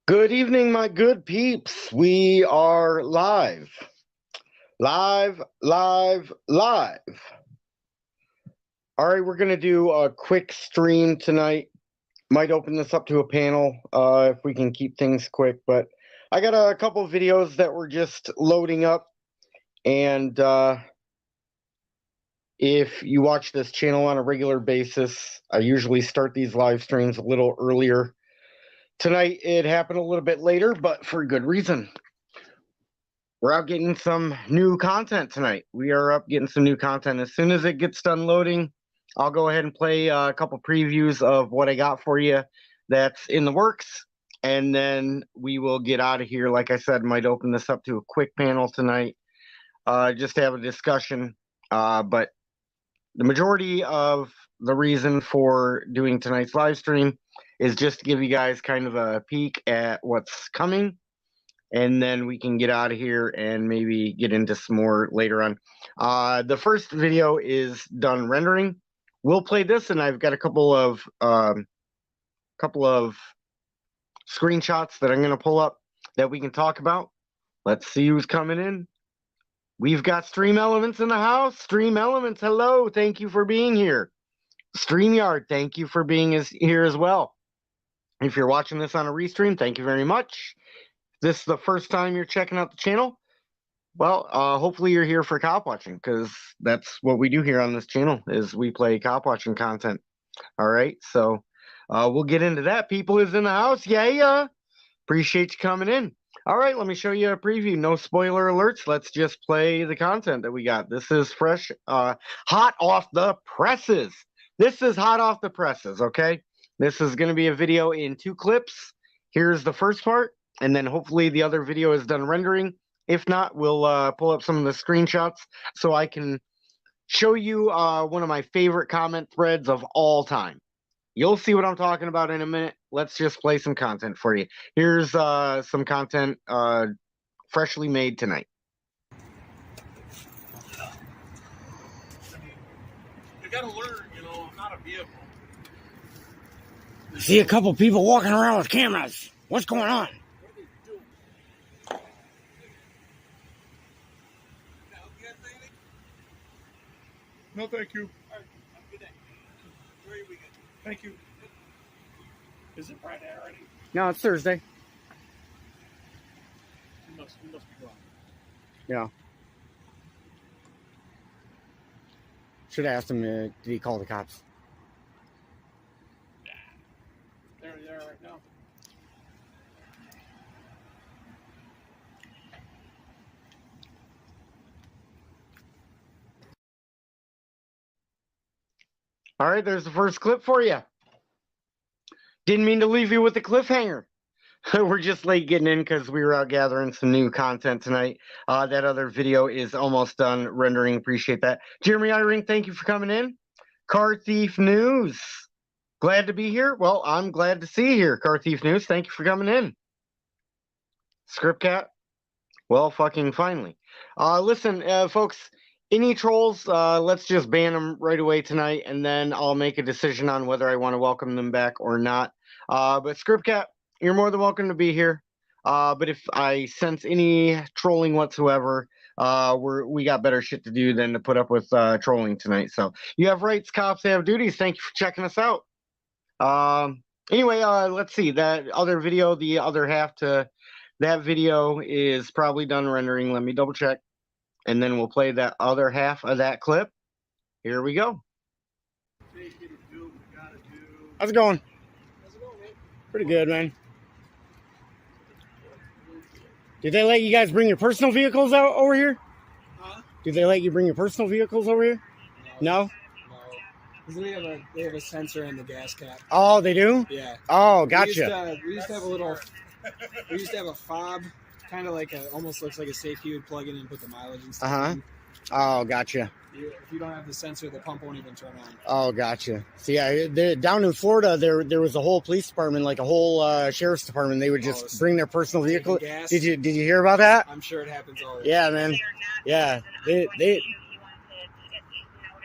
Good evening, my good peeps. We are live. Live. All right, we're going to do a quick stream tonight. Might open this up to a panel if we can keep things quick, but I got a couple of videos that were just loading up, and if you watch this channel on a regular basis, I usually start these live streams a little earlier. Tonight, it happened a little bit later, but for good reason. We're out getting some new content tonight. We are up getting some new content. As soon as it gets done loading, I'll go ahead and play a couple previews of what I got for you that's in the works. And then we will get out of here. Like I said, might open this up to a quick panel tonight, just to have a discussion. But the majority of the reason for doing tonight's live stream is just to give you guys kind of a peek at what's coming, and then we can get out of here and maybe get into some more later on. The first video is done rendering. We'll play this, and I've got a couple of screenshots that I'm going to pull up that we can talk about. Let's see who's coming in. We've got Stream Elements in the house. Stream Elements, hello. Thank you for being here. StreamYard, thank you for being here as well. If you're watching this on a restream, thank you very much. If this is the first time you're checking out the channel, well, hopefully you're here for cop watching, because that's what we do here on this channel, is we play cop watching content. All right, so we'll get into that. People is in the house. Yeah. Appreciate you coming in. All right, let me show you a preview. No spoiler alerts. Let's just play the content that we got. This is fresh, hot off the presses. This is hot off the presses, okay? This is going to be a video in 2 clips. Here's the first part, and then hopefully the other video is done rendering. If not, we'll pull up some of the screenshots so I can show you one of my favorite comment threads of all time. You'll see what I'm talking about in a minute. Let's just play some content for you. Here's some content freshly made tonight. You gotta learn, I'm not a vehicle. See a couple people walking around with cameras. What's going on? What are they doing? No, thank you. All right, have a good day. Enjoy your weekend. Thank you. Is it Friday already? No, it's Thursday. You must be gone. Yeah. Should have asked him, did he call the cops? They're there right now. All right, there's the first clip for you. Didn't mean to leave you with a cliffhanger. We're just late getting in because we were out gathering some new content tonight. That other video is almost done rendering. Appreciate that. Jeremy Eyring, thank you for coming in. Car Thief News, glad to be here. Well, I'm glad to see you here. Car Thief News, thank you for coming in. Script Cat, well, fucking finally. Listen, folks, any trolls, let's just ban them right away tonight, and then I'll make a decision on whether I want to welcome them back or not. But Script Cat, you're more than welcome to be here. But if I sense any trolling whatsoever, we got better shit to do than to put up with trolling tonight. So you have rights, cops have duties. Thank you for checking us out. Anyway, let's see. That other video, the other half to that video is probably done rendering. Let me double check. And then we'll play that other half of that clip. Here we go. How's it going? Pretty good, man. Did they let you guys bring your personal vehicles out over here? Huh? Did they let you bring your personal vehicles over here? No? No. Because they have a sensor in the gas cap. Oh, they do? Yeah. Oh, gotcha. We used to have a fob, kind of like almost looks like a safety. You would plug in and put the mileage and stuff in. Oh, gotcha. If you don't have the sensor, the pump won't even turn on. Oh, gotcha. So yeah, down in Florida, there was a whole police department, like a whole sheriff's department. They would just bring their personal vehicle. Did you hear about that? I'm sure it happens all the time. Yeah, man. Yeah, they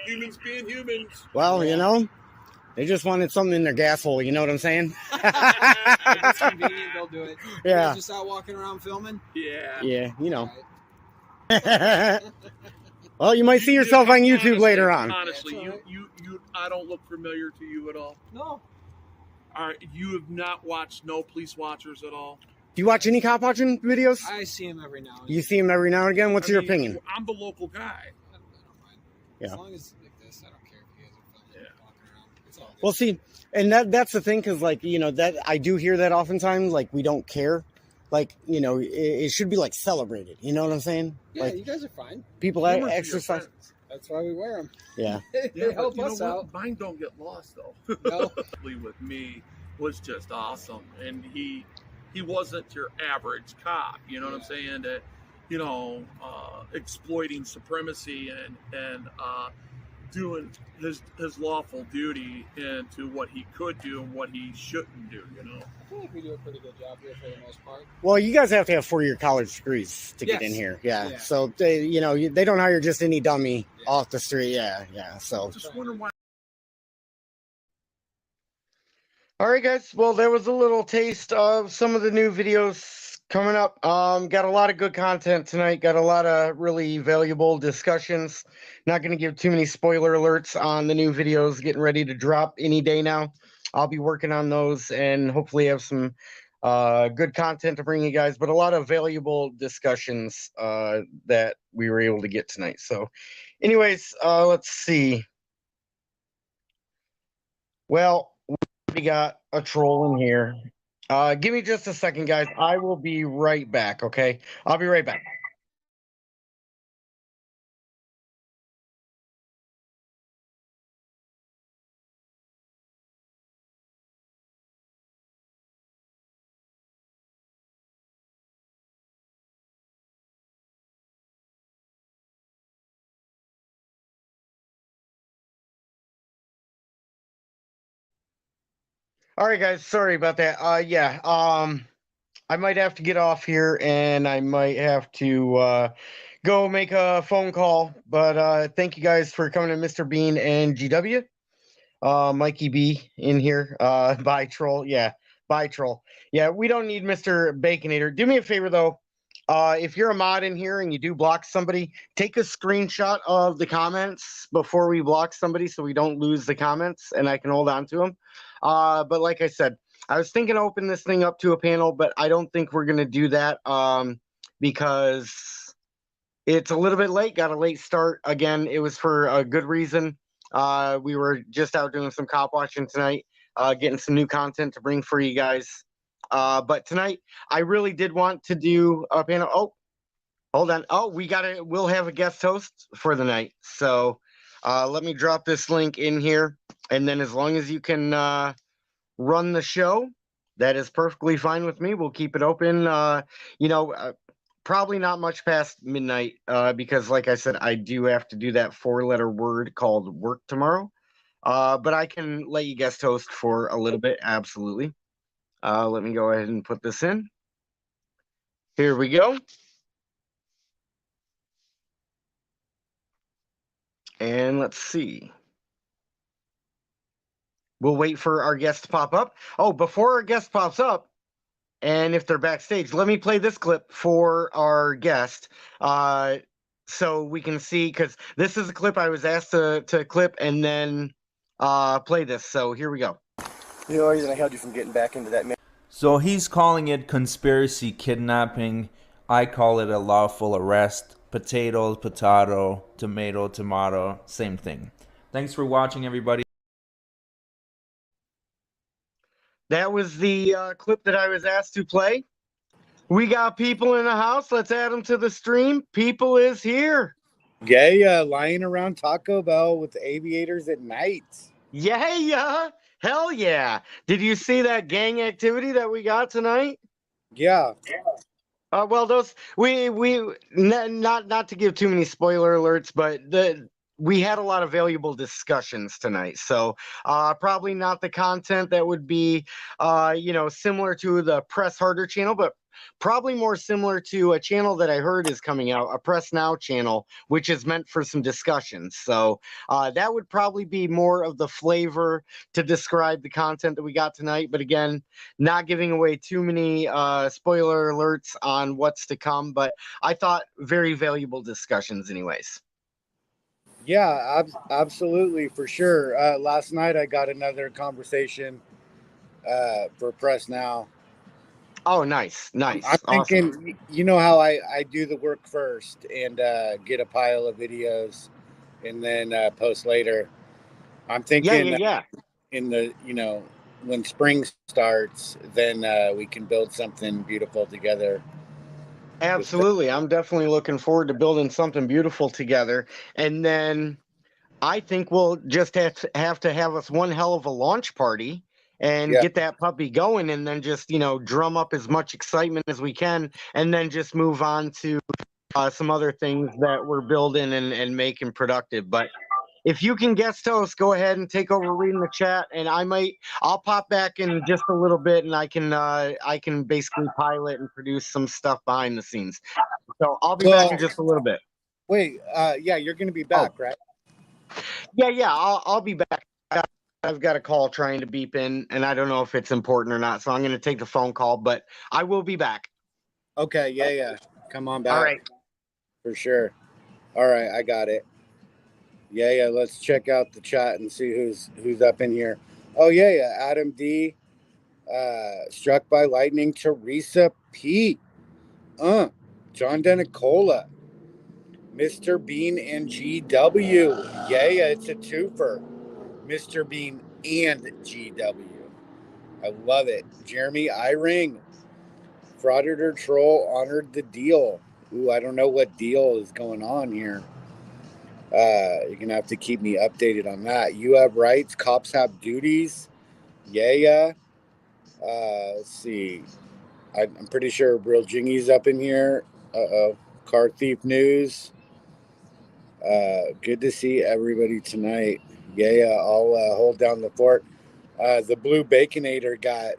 Humans being humans. Well, They just wanted something in their gas hole. You know what I'm saying? If it's convenient, they'll do it. You Yeah. guys just out walking around filming? Yeah. Yeah, you know. Right. Well, you might see yourself on YouTube Honestly, later on. Honestly, Yeah, it's all you, I don't look familiar to you at all. No. All right, you have not watched No Police Watchers at all. Do you watch any cop watching videos? I see him every now and You then. see him every now and again. What's I your mean, opinion? I'm the local guy. I don't mind. Yeah. As long as it's like this, I don't care if you guys are filming and walking around. It's all good. Well, see, and that's the thing, because like, you know, that I do hear that oftentimes, like, we don't care. Like, you know, it should be like celebrated. You know what I'm saying? Yeah, Like you guys are fine. people Humor to your exercise. friends. That's why we wear them. Yeah. They Yeah, but help you know us what? out. Mine don't get lost though. No. With me was just awesome, and he wasn't your average cop. You know what I'm saying? That, you know, exploiting supremacy and doing his lawful duty into what he could do and what he shouldn't do. You know. I feel like we do a pretty good job here for the most part. Well, you guys have to have 4-year college degrees to get Yes. in here. Yeah. Yeah. So they, you know, they don't hire just any dummy off the street. Yeah. Yeah. So. Just wonder why. All right, guys. Well, there was a little taste of some of the new videos coming up. Got a lot of good content tonight. Got a lot of really valuable discussions. Not going to give too many spoiler alerts on the new videos getting ready to drop any day now. I'll be working on those and hopefully have some good content to bring you guys, but a lot of valuable discussions that we were able to get tonight. So anyways, let's see. Well, we got a troll in here. Give me just a second, guys. I will be right back, okay? I'll be right back. All right, guys. Sorry about that. Yeah. I might have to get off here and I might have to go make a phone call. But thank you guys for coming to Mr. Bean and GW. Mikey B in here. Bye, troll. Yeah, bye, troll. Yeah, we don't need Mr. Baconator. Do me a favor though. If you're a mod in here and you do block somebody, take a screenshot of the comments before we block somebody so we don't lose the comments and I can hold on to them. But like I said, I was thinking to open this thing up to a panel, but I don't think we're going to do that because it's a little bit late. Got a late start. Again, it was for a good reason. We were just out doing some cop watching tonight, getting some new content to bring for you guys. But tonight, I really did want to do a panel. Oh, hold on. Oh, we'll have a guest host for the night. So let me drop this link in here. And then as long as you can run the show, that is perfectly fine with me. We'll keep it open. Probably not much past midnight because, like I said, I do have to do that 4-letter word called work tomorrow. But I can let you guest host for a little bit. Absolutely. Let me go ahead and put this in. Here we go. And let's see. We'll wait for our guest to pop up. Oh, before our guest pops up, and if they're backstage, let me play this clip for our guest so we can see, because this is a clip I was asked to clip and then play this. So here we go. The only reason I held you from getting back into that. So he's calling it conspiracy kidnapping. I call it a lawful arrest. Potatoes, potato, tomato, tomato, same thing. Thanks for watching, everybody. That was the clip that I was asked to play. We got people in the house. Let's add them to the stream. People is here. Yeah, lying around Taco Bell with the aviators at night. Yeah. Hell yeah. Did you see that gang activity that we got tonight? Yeah. Well, those we not to give too many spoiler alerts, but we had a lot of valuable discussions tonight. So probably not the content that would be similar to the Press Harder channel, but probably more similar to a channel that I heard is coming out, a Press Now channel, which is meant for some discussions. So that would probably be more of the flavor to describe the content that we got tonight. But again, not giving away too many spoiler alerts on what's to come. But I thought very valuable discussions anyways. Yeah, absolutely, for sure. Last night I got another conversation for Press Now. Oh, nice. I'm Awesome. thinking, you know how I do the work first and get a pile of videos and then post later. I'm thinking Yeah. in the, when spring starts, then we can build something beautiful together. Absolutely. I'm definitely looking forward to building something beautiful together. And then I think we'll just have to have us one hell of a launch party and Yeah. get that puppy going, and then just, drum up as much excitement as we can, and then just move on to some other things that we're building and making productive. But if you can guest host, go ahead and take over reading the chat, and I'll pop back in just a little bit, and I can basically pilot and produce some stuff behind the scenes. So I'll be back in just a little bit. Wait, yeah, you're going to be back, right? Yeah, I'll be back. I've got a call trying to beep in, and I don't know if it's important or not, so I'm going to take the phone call, but I will be back. Okay, yeah. Come on back. All right. For sure. All right, I got it. Yeah, let's check out the chat and see who's up in here. Oh, yeah. Adam D. Struck by lightning, Teresa P. John Denicola. Mr. Bean and GW. Yeah, it's a twofer. Mr. Bean and GW. I love it. Jeremy Iring. Frauditor Troll honored the deal. Ooh, I don't know what deal is going on here. You're going to have to keep me updated on that. You have rights. Cops have duties. Yeah. Let's see. I'm pretty sure Real Jingy's up in here. Car Thief News. Good to see everybody tonight. Yeah, I'll hold down the fort. The Blue Baconator got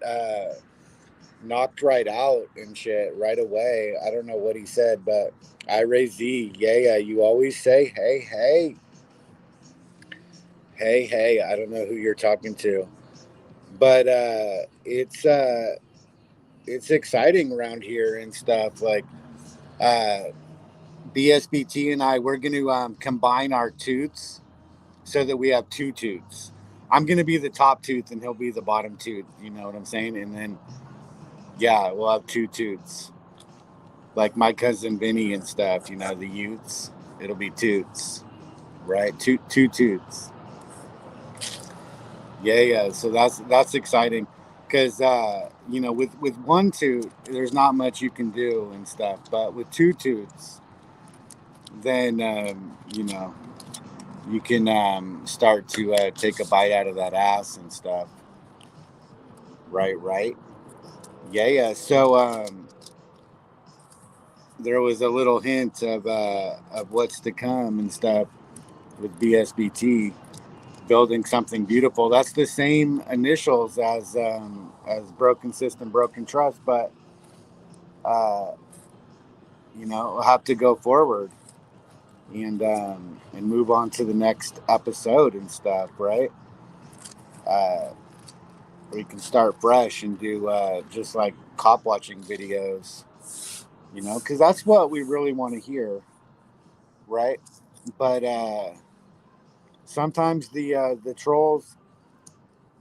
knocked right out and shit right away. I don't know what he said, but Ray Z, yeah, you always say, hey. I don't know who you're talking to, but it's exciting around here and stuff. Like BSBT and we're going to combine our tooths so that we have two tooths. I'm going to be the top tooth and he'll be the bottom tooth. You know what I'm saying? And then, yeah, we'll have two tooths. Like my cousin Vinny and stuff, the youths, it'll be toots, right? Two toots. Yeah. So that's exciting because, with one tooth, there's not much you can do and stuff. But with two tooths, then, you can start to take a bite out of that ass and stuff. Right. Yeah. So there was a little hint of what's to come and stuff with BSBT building something beautiful. That's the same initials as Broken System, Broken Trust, but we'll have to go forward and move on to the next episode and stuff, right? We can start fresh and do just like cop watching videos, because that's what we really want to hear, right? But sometimes the trolls,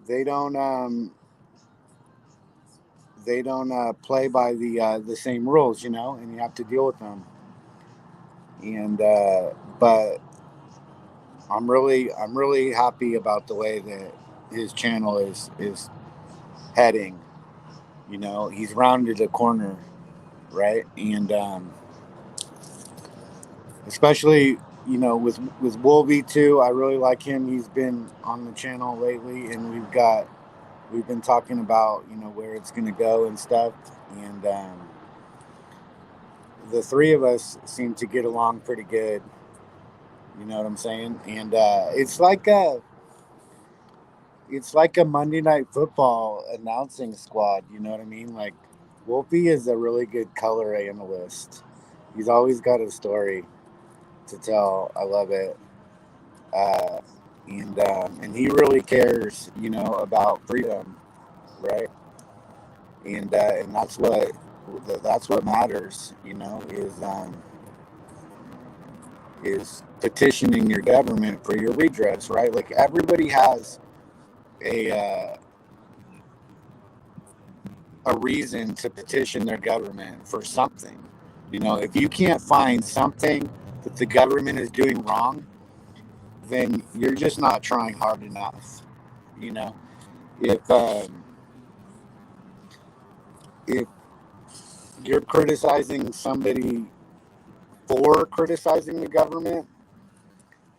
they don't play by the same rules, and you have to deal with them. And but I'm really happy about the way that his channel is heading. He's rounded a corner, right? And especially with Wolvie too, I really like him. He's been on the channel lately, and we've been talking about where it's going to go and stuff, and the three of us seem to get along pretty good. You know what I'm saying? And it's like a Monday Night Football announcing squad. You know what I mean? Like Wolfie is a really good color analyst. He's always got a story to tell. I love it. Uh, and he really cares, about freedom, right? And that's what matters, is petitioning your government for your redress, right? Like everybody has a uh, a reason to petition their government for something. If you can't find something that the government is doing wrong, then you're just not trying hard enough. You know, if if you're criticizing somebody for criticizing the government,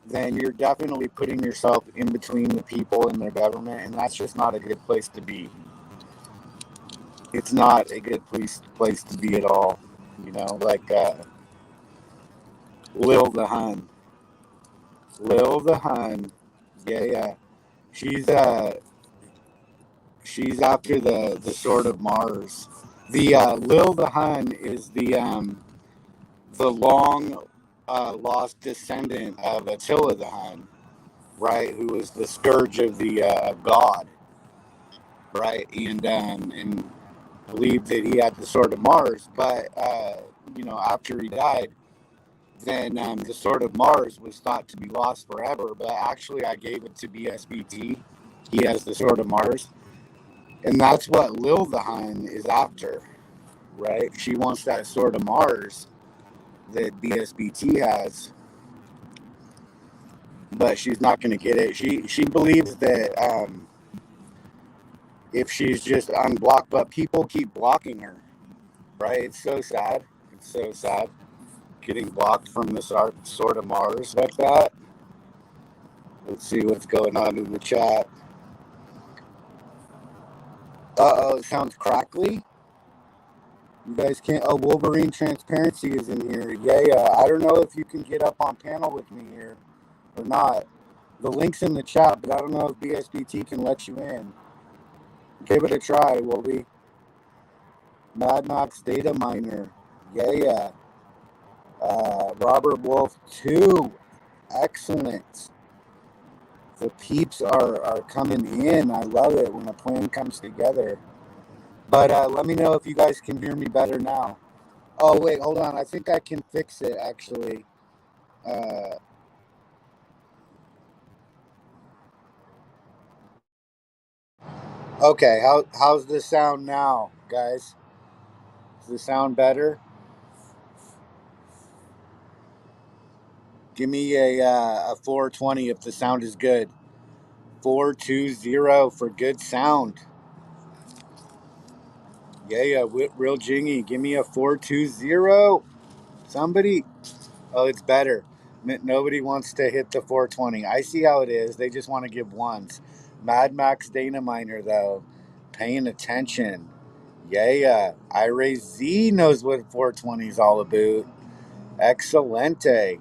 then you're definitely putting yourself in between the people and their government, and that's just not a good place to be. It's not a good place to be at all. Like Lil the Hun. Lil the Hun. Yeah. She's she's after the sword of Mars. The Lil the Hun is the long lost descendant of Attila the Hun, right? Who was the scourge of the god, right? And believed that he had the sword of Mars, but after he died, then the sword of Mars was thought to be lost forever. But actually, I gave it to BSBT. He has the sword of Mars, and that's what Lil the Hun is after, right? She wants that sword of Mars that BSBT has, but she's not going to get it. She believes that if she's just unblocked, but people keep blocking her, right? It's so sad. It's so sad getting blocked from the sword of Mars like that. Let's see what's going on in the chat. It sounds crackly. You guys can't. Oh, Wolverine Transparency is in here. Yeah. I don't know if you can get up on panel with me here or not. The link's in the chat, but I don't know if BSBT can let you in. Give it a try, Wolvie. Mad Max Data Miner. Yeah. Robert Wolf 2. Excellent. The peeps are coming in. I love it when a plan comes together. But let me know if you guys can hear me better now. Oh, wait, hold on. I think I can fix it, actually. Okay, how's the sound now, guys? Is the sound better? Give me a 420 if the sound is good. 420 for good sound. Yeah, real jingy. Give me a 420. Somebody. Oh, it's better. Nobody wants to hit the 420. I see how it is. They just want to give ones. Mad Max Dana Miner, though, paying attention. Yeah. Ira Z knows what 420 is all about. Excelente.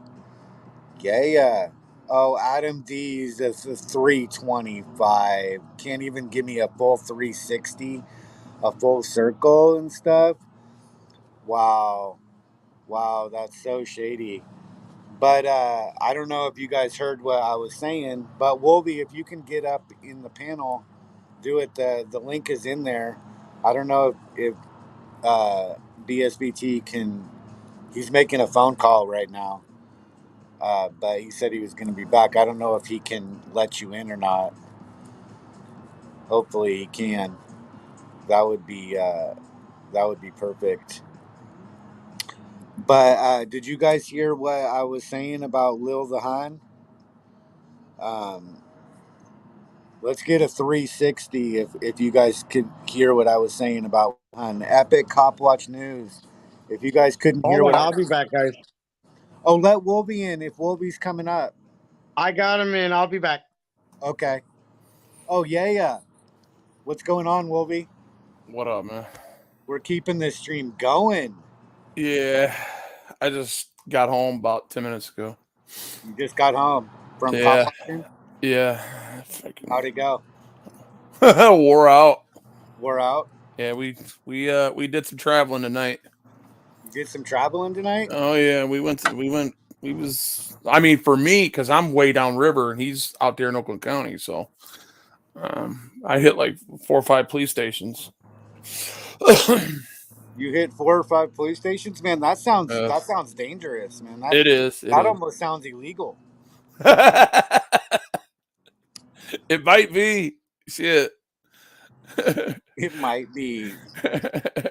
Yeah. Oh, Adam D's a 325. Can't even give me a full 360, a full circle and stuff. Wow, that's so shady. But I don't know if you guys heard what I was saying. But Wolvie, if you can get up in the panel, do it. The link is in there. I don't know if BSBT can. He's making a phone call right now. But he said he was going to be back. I don't know if he can let you in or not. Hopefully he can. That would be perfect. But did you guys hear what I was saying about Lil the Hun? Let's get a 360 if you guys could hear what I was saying about Hun. Epic Cop Watch News. If you guys couldn't hear Hold what on, I'll be back, guys. Oh, let Wolvie in if Wolvie's coming up. I got him in. I'll be back. Okay. Oh, yeah. What's going on, Wolvie? What up, man? We're keeping this stream going. Yeah, I just got home about 10 minutes ago. You just got home from Yeah. cop watching? Yeah. How'd it go? Wore out. Wore out? Yeah, we did some traveling tonight. You did some traveling tonight? Oh yeah, I mean, for me, because I'm way downriver and he's out there in Oakland County, so I hit like 4 or 5 police stations. You hit 4 or 5 police stations? Man, that sounds Uh, dangerous, man. it is. It That is. almost sounds illegal. It might be. Shit. It might be.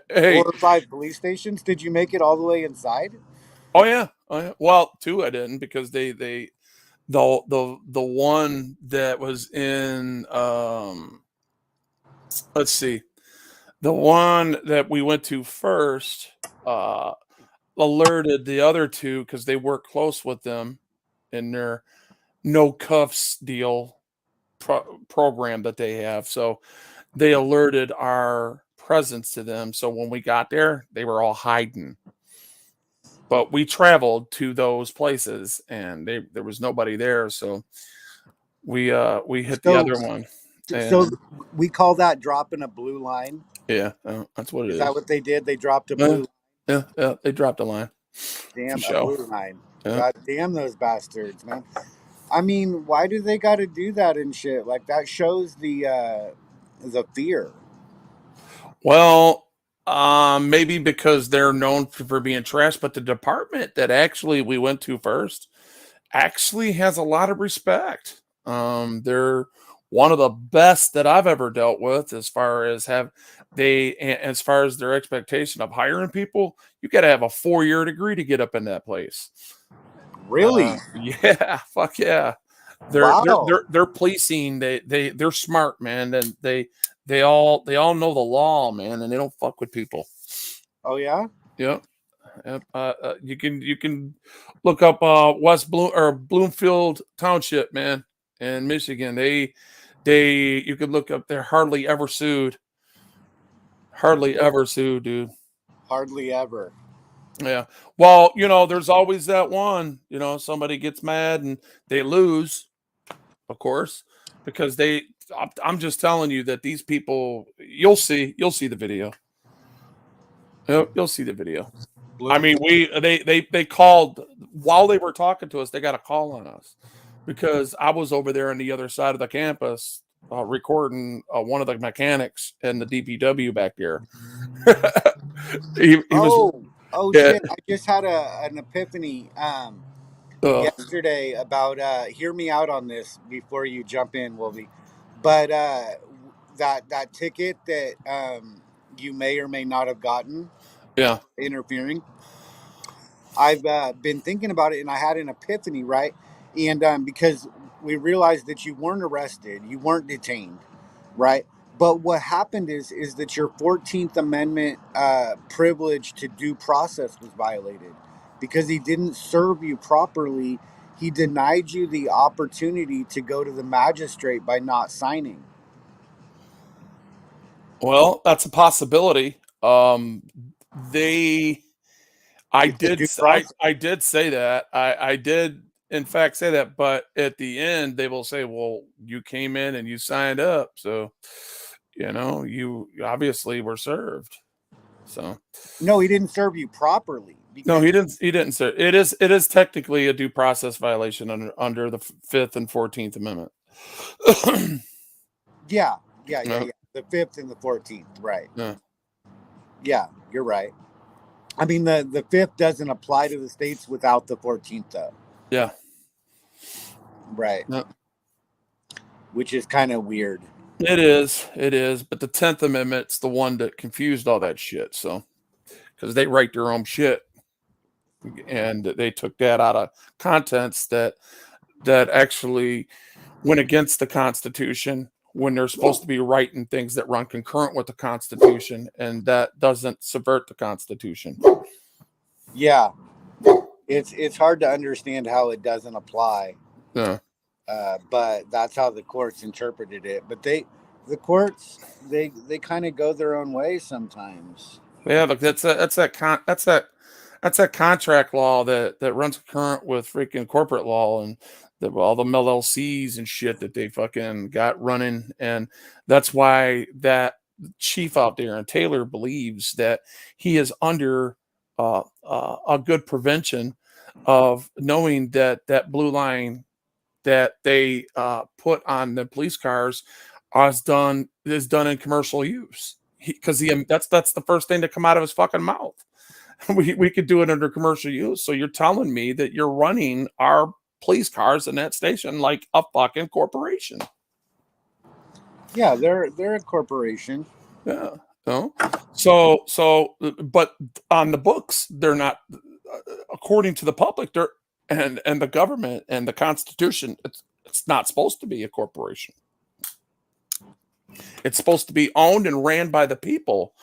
Hey. 4 or 5 police stations? Did you make it all the way inside? Oh yeah. Oh yeah. Well, 2 I didn't because the one that was in let's see. The one that we went to first alerted the other 2 because they work close with them in their no cuffs deal program that they have. So they alerted our presence to them. So when we got there, they were all hiding. But we traveled to those places and there was nobody there. So we hit the other one. So we call that dropping a blue line. Yeah, that's what it is. Is that what they did? They dropped a blue. Yeah, they dropped a line. Damn, a blue line. Yeah. God damn those bastards, man. I mean, why do they got to do that and shit? Like that shows the fear. Well, maybe because they're known for being trash, but the department that actually we went to first actually has a lot of respect. They're one of the best that I've ever dealt with as far as their expectation of hiring people. You got to have a 4-year degree to get up in that place. Really? Yeah, fuck yeah. They're policing. They're smart, man, and they all know the law, man, and they don't fuck with people. Oh yeah. Yep. You can look up Bloomfield Township, man, in Michigan. You can look up there. Hardly ever sued, dude. Hardly ever. Yeah. Well, there's always that one. Somebody gets mad and they lose, of course, because I'm just telling you that these people. You'll see the video. You'll see the video. I mean, they called while they were talking to us. They got a call on us because I was over there on the other side of the campus recording one of the mechanics and the DPW back there. Shit! I just had an epiphany yesterday about. Hear me out on this before you jump in, Wolvie. But that ticket that you may or may not have gotten. Yeah. Interfering. I've been thinking about it, and I had an epiphany, right? And because we realized that you weren't arrested, you weren't detained, right? But what happened is that your 14th Amendment privilege to due process was violated because he didn't serve you properly. He denied you the opportunity to go to the magistrate by not signing. Well, that's a possibility. I did say that. I did, in fact, say that. But at the end, they will say, well, you came in and you signed up. So, you obviously were served. So. No, he didn't serve you properly. No, he didn't serve. It is technically a due process violation under the 5th and 14th Amendment. Yeah. The 5th and the 14th, right? Yeah, you're right. I mean, the 5th doesn't apply to the states without the 14th, though. Yeah. Right. No. Which is kind of weird. It is. But the 10th Amendment's the one that confused all that shit. So, because they write their own shit, and they took that out of contents that actually went against the Constitution when they're supposed to be writing things that run concurrent with the Constitution, and that doesn't subvert the Constitution. Yeah, it's hard to understand how it doesn't apply. Yeah. But that's how the courts interpreted it. But the courts kind of go their own way sometimes. Yeah, look, that's that contract law that runs concurrent with freaking corporate law and all the LLCs and shit that they fucking got running, and that's why that chief out there, and Taylor believes that he is under a good prevention of knowing that that blue line that they put on the police cars is done in commercial use, because that's the first thing to come out of his fucking mouth. We could do it under commercial use. So you're telling me that you're running our police cars in that station like a fucking corporation? Yeah, they're a corporation. Yeah. No. So, but on the books, they're not. According to the public, they're and the government and the Constitution, it's not supposed to be a corporation. It's supposed to be owned and ran by the people.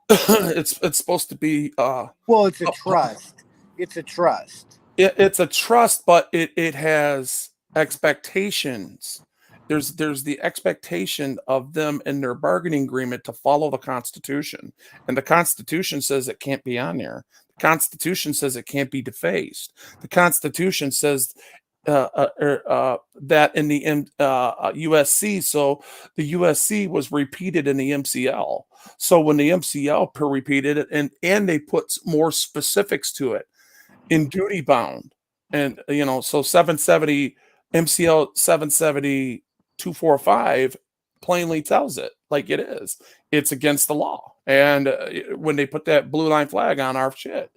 It's supposed to be. Well, it's a trust. It's a trust. It's a trust, but it has expectations. There's the expectation of them in their bargaining agreement to follow the Constitution, and the Constitution says it can't be on there. The Constitution says it can't be defaced. The Constitution says that in the USC, so the USC was repeated in the MCL. So when the MCL repeated it, and they put more specifics to it in duty bound, and so 770 MCL 770 245 plainly tells it like it is. It's against the law. And when they put that blue line flag on our shit,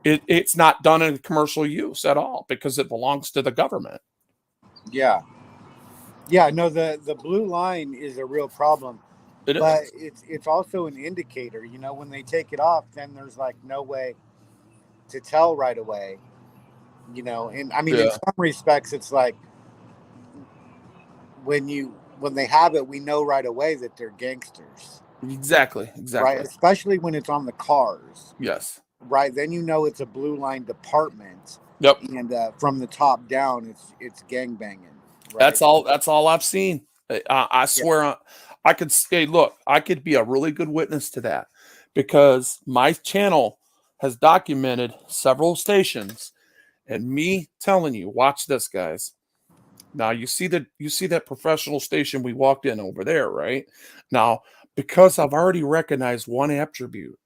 it's not done in commercial use at all because it belongs to the government. Yeah. No, the blue line is a real problem. But it's also an indicator. When they take it off, then there's like no way to tell right away. And I mean, in some respects, it's like, when they have it, we know right away that they're gangsters. Exactly. Right, especially when it's on the cars. Yes. Right, then it's a blue line department. Yep. And from the top down, it's gangbanging. Right? That's all I've seen. I swear, I could say, look, I could be a really good witness to that, because my channel has documented several stations, and me telling you, watch this, guys. Now you see that professional station we walked in over there, right? Now, because I've already recognized one attribute,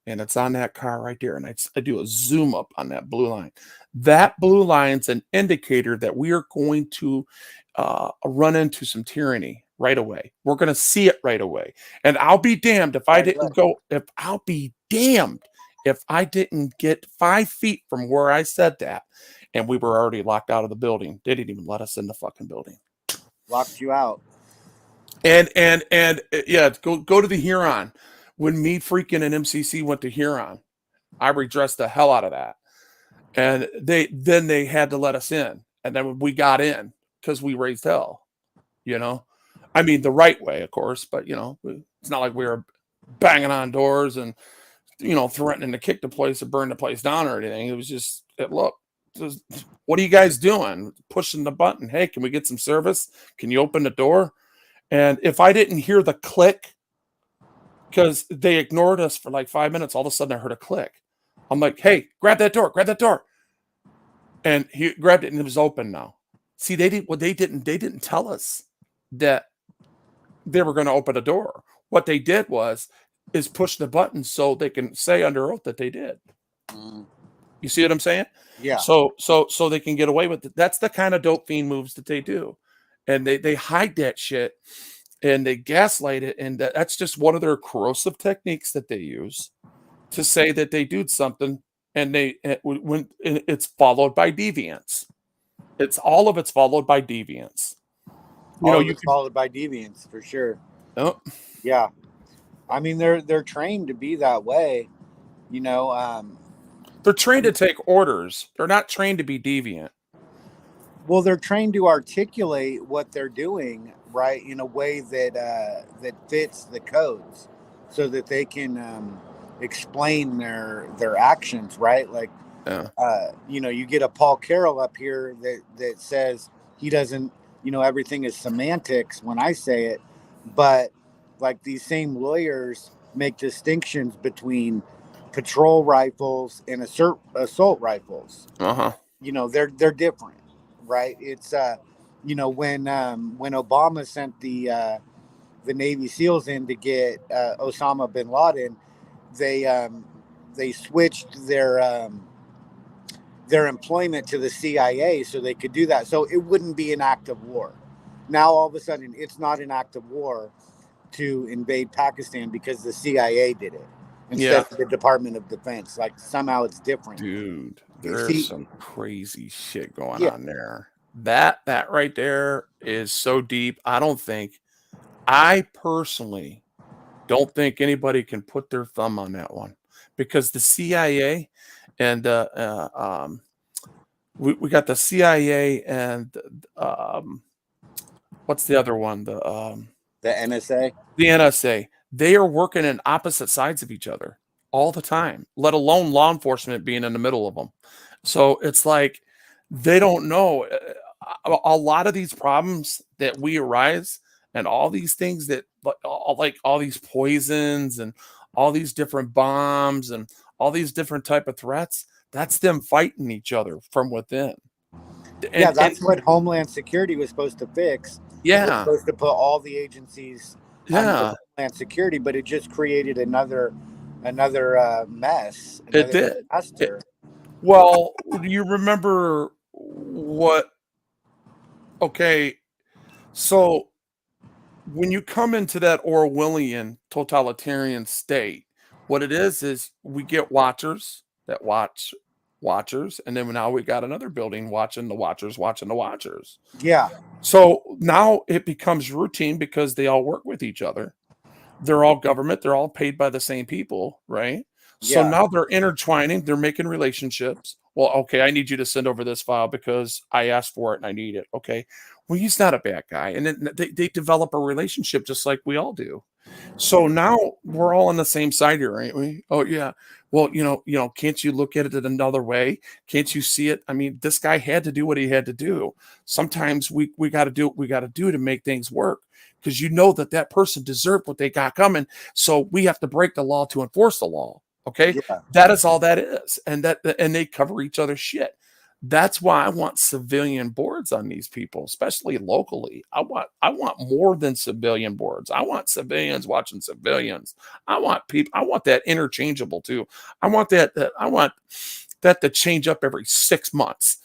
and it's on that car right there, and I do a zoom up on that blue line. That blue line's an indicator that we are going to run into some tyranny right away. We're going to see it right away, and I'll be damned if I didn't go. I'll be damned if I didn't get 5 feet from where I said that. And we were already locked out of the building. They didn't even let us in the fucking building. Locked you out. And yeah, go to the Huron. When me freaking and MCC went to Huron, I redressed the hell out of that. And they had to let us in. And then we got in because we raised hell. I mean, the right way, of course, but it's not like we were banging on doors and threatening to kick the place or burn the place down or anything. It was just, look. What are you guys doing? Pushing the button. Hey, can we get some service? Can you open the door? And if I didn't hear the click, because they ignored us for like 5 minutes, all of a sudden I heard a click. I'm like, hey, grab that door. And he grabbed it and it was open now. See, they didn't tell us that they were going to open a door. What they did is push the button so they can say under oath that they did. You see what I'm saying? Yeah. So they can get away with it. That's the kind of dope fiend moves that they do, and they hide that shit, and they gaslight it, and that's just one of their corrosive techniques that they use to say that they do something, and when it's followed by deviance. It's followed by deviance. Followed by deviance for sure. Oh. Yeah. I mean, they're trained to be that way. They're trained to take orders. They're not trained to be deviant. Well, they're trained to articulate what they're doing, right, in a way that fits the codes, so that they can explain their actions, right? Like, you get a Paul Carroll up here that says he doesn't, everything is semantics when I say it, but like these same lawyers make distinctions between patrol rifles and assault rifles. They're different, right? It's when Obama sent the the Navy SEALs in to get Osama bin Laden, they switched their employment to the CIA so they could do that. So it wouldn't be an act of war. Now all of a sudden it's not an act of war to invade Pakistan because the CIA did it instead of the Department of Defense. Like somehow it's different. Dude, there's some crazy shit going on there. That right there is so deep. I personally don't think anybody can put their thumb on that one, because the CIA and we got the CIA and what's the other one? The NSA. The NSA. They are working in opposite sides of each other all the time, let alone law enforcement being in the middle of them. So it's like they don't know. A lot of these problems that we arise and all these things that like all these poisons and all these different bombs and all these different type of threats, that's them fighting each other from within. That's what Homeland Security was supposed to fix. Yeah. It was supposed to put all the agencies under Homeland Security, but it just created another mess. It did. Well, do you remember what? Okay, so when you come into that Orwellian totalitarian state, what it is we get watchers that watch watchers, and then now we got another building watching the watchers. Yeah. So now it becomes routine because they all work with each other. They're all government. They're all paid by the same people, right? So now they're intertwining. They're making relationships. Well, okay, I need you to send over this file because I asked for it and I need it. Okay. Well, he's not a bad guy. And then they develop a relationship just like we all do. So now we're all on the same side here, ain't we? Oh, yeah. Well, can't you look at it another way? Can't you see it? I mean, this guy had to do what he had to do. Sometimes we got to do what we got to do to make things work, because that person deserved what they got coming. So we have to break the law to enforce the law. Okay. Yeah. That is all that is. And they cover each other's shit. That's why I want civilian boards on these people, especially locally. I want more than civilian boards. I want civilians watching civilians. I want that interchangeable too. I want that to change up every 6 months.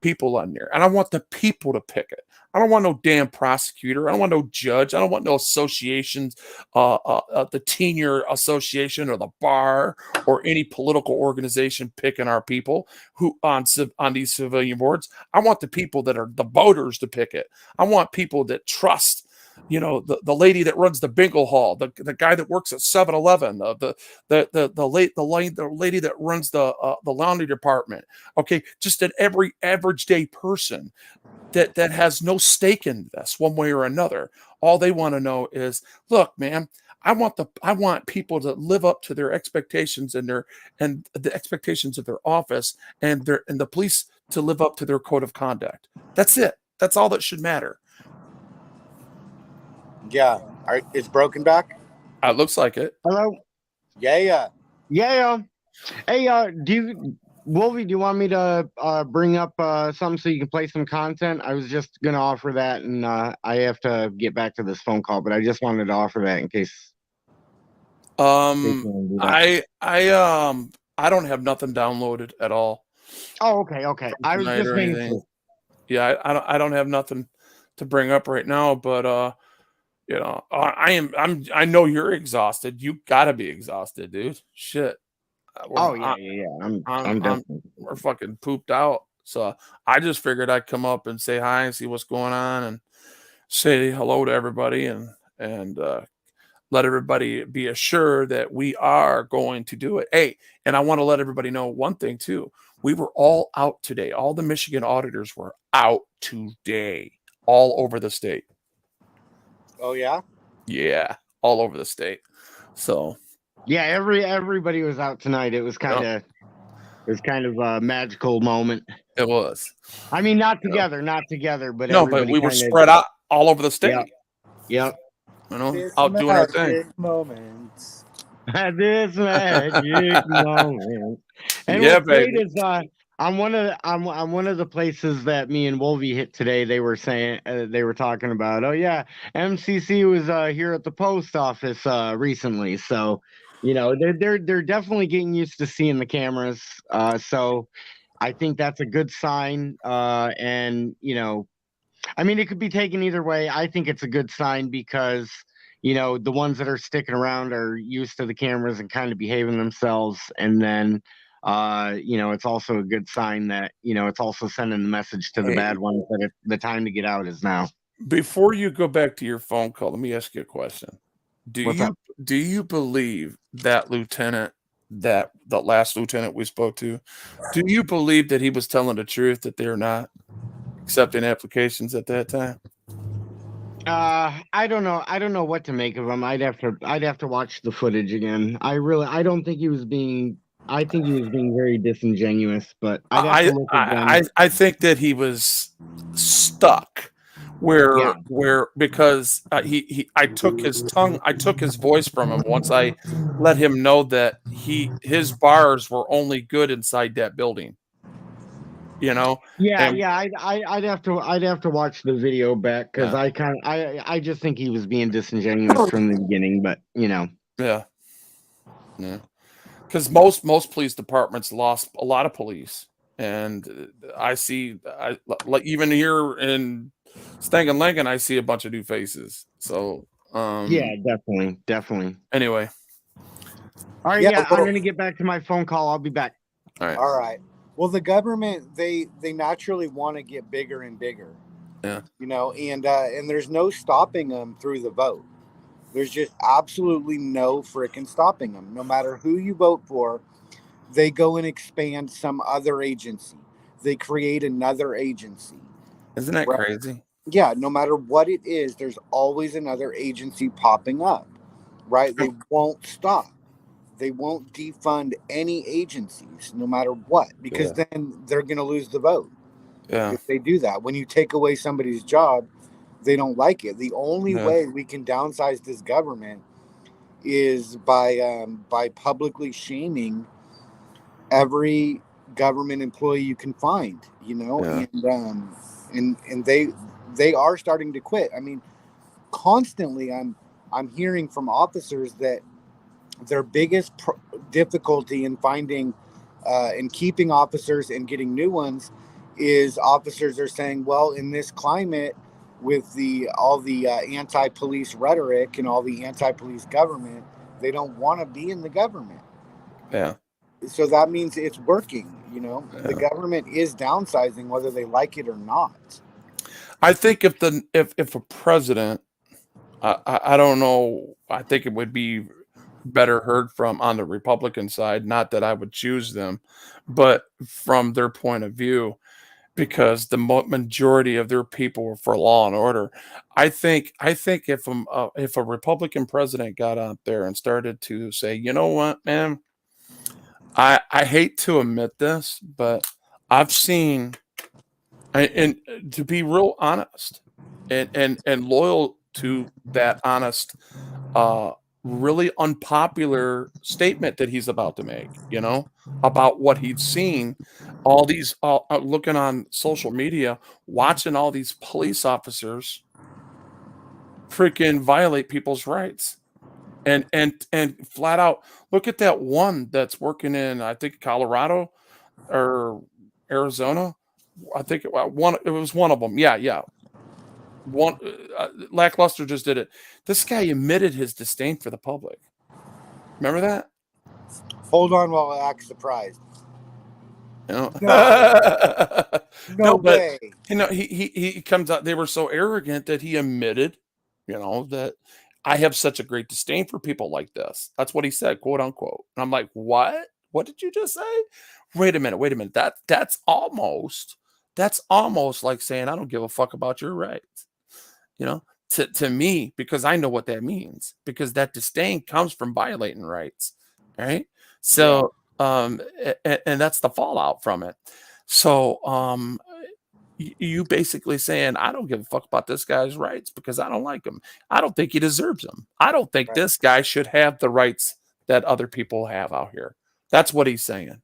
People on there, and I want the people to pick it. I don't want no damn prosecutor. I don't want no judge. I don't want no associations, the tenure association or the bar or any political organization picking our people who on these civilian boards. I want the people that are the voters to pick it. I want people that trust, the lady that runs the bingo hall, the guy that works at 7-Eleven, the lady that runs the laundry department. Okay, just an every average day person that has no stake in this one way or another. All they want to know is, look, man, I want people to live up to their expectations and the expectations of their office and the police to live up to their code of conduct. That's it. That's all that should matter. Yeah. It's broken back? It looks like it. Hello? Yeah. Hey, Wolvie, do you want me to bring up something so you can play some content? I was just going to offer that, and I have to get back to this phone call, but I just wanted to offer that in case. I don't have nothing downloaded at all. Oh, okay. I was just thinking. Yeah, I don't have nothing to bring up right now, but I know you're exhausted. You gotta be exhausted, dude. Shit. I'm definitely. We're fucking pooped out. So I just figured I'd come up and say hi and see what's going on and say hello to everybody and let everybody be assured that we are going to do it. Hey, and I want to let everybody know one thing too. We were all out today. All the Michigan auditors were out today, all over the state. Oh yeah? Yeah, all over the state. So yeah, everybody was out tonight. It was kind of a magical moment. It was. I mean, not together, but but we were spread out all over the state. Yep. Out doing our thing. Moments. This magic moment. And yeah, what's great baby. is on one of the places that me and Wolvie hit today. They were saying they were talking about, oh yeah, MCC was here at the post office recently. So they're definitely getting used to seeing the cameras. So I think that's a good sign. And I mean, it could be taken either way. I think it's a good sign because, the ones that are sticking around are used to the cameras and kind of behaving themselves. And then, it's also a good sign that, it's also sending the message to the Hey, bad ones that the time to get out is now. before you go back to your phone call, let me ask you a question. Do What's you up? do you believe that lieutenant, that the last lieutenant we spoke to, do you believe that he was telling the truth, that they're not accepting applications at that time? I don't know. I don't know what to make of him. I'd have to watch the footage again. I don't think he was being. I think he was being very disingenuous, but I'd have to look again. I think that he was stuck Yeah. where because I took his voice from him once I let him know that his bars were only good inside that building, Yeah, and yeah, I'd have to watch the video back because yeah, I just think he was being disingenuous from the beginning, but yeah, yeah. Because most police departments lost a lot of police, and I see, like even here in Stankin Lincoln, I see a bunch of new faces. So, yeah, definitely, definitely. anyway, All right, Yeah, yeah, I'm well, gonna get back to my phone call. I'll be back. all right, all right. Well, the government they naturally want to get bigger and bigger, yeah, and there's no stopping them through the vote. There's just absolutely no freaking stopping them. No matter who you vote for, they go and expand some other agency. They create another agency. isn't that Right? crazy? Yeah, no matter what it is, there's always another agency popping up. Right? They won't stop. They won't defund any agencies, no matter what, because Yeah, then they're going to lose the vote yeah, if they do that. When you take away somebody's job, they don't like it. The only yeah, way we can downsize this government is by publicly shaming every government employee you can find. yeah, And they are starting to quit. I mean, constantly I'm hearing from officers that their biggest difficulty in finding in keeping officers and getting new ones is officers are saying, well, in this climate with all the anti-police rhetoric and all the anti-police government, they don't want to be in the government. yeah, So that means it's working. The yeah. government is downsizing whether they like it or not. I think if a president, I don't know, I think it would be better heard from on the Republican side. Not that I would choose them, but from their point of view, because the majority of their people were for law and order. I think if a Republican president got out there and started to say, you know what, man, I hate to admit this, but I've seen, and to be real honest and loyal to that honest, uh really unpopular statement that he's about to make, about what he's seen, all these looking on social media, watching all these police officers freaking violate people's rights, and flat out look at that one that's working in, I think, Colorado or Arizona. I think it was one of them. Yeah. One Lackluster just did it. This guy admitted his disdain for the public. Remember that? Hold on while I act surprised. No, No but way. he comes out. They were so arrogant that he admitted, that I have such a great disdain for people like this. That's what he said, quote unquote. And I'm like, what? What did you just say? Wait a minute. That's almost like saying I don't give a fuck about your rights. To me, because I know what that means, because that disdain comes from violating rights, right? So, and that's the fallout from it. So, you basically saying I don't give a fuck about this guy's rights because I don't like him. I don't think he deserves them. I don't think this guy should have the rights that other people have out here. That's what he's saying.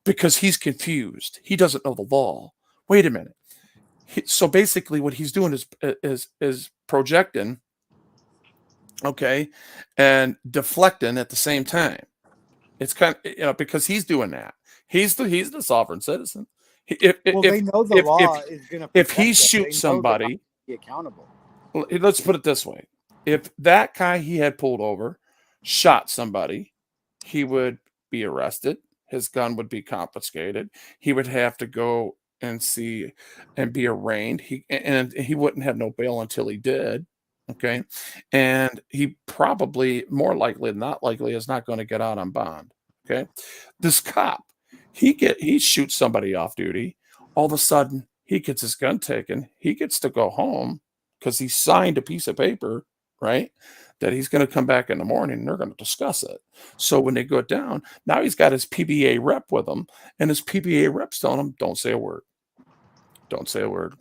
because he's confused. He doesn't know the law. Wait a minute. So basically what he's doing is projecting, okay, and deflecting at the same time. It's kind of, because he's doing that. He's the sovereign citizen. Well, they know the law is going to if he shoots somebody, be accountable. Let's put it this way. If that guy he had pulled over shot somebody, he would be arrested. His gun would be confiscated. He would have to go and see and be arraigned. He wouldn't have no bail until he did. Okay. And he probably, more likely than not likely, is not going to get out on bond. Okay. This cop, he shoots somebody off duty. All of a sudden, he gets his gun taken. He gets to go home because he signed a piece of paper, right, that he's going to come back in the morning and they're going to discuss it. So when they go down, now he's got his PBA rep with him, and his PBA rep's telling him, don't say a word. Don't say a word.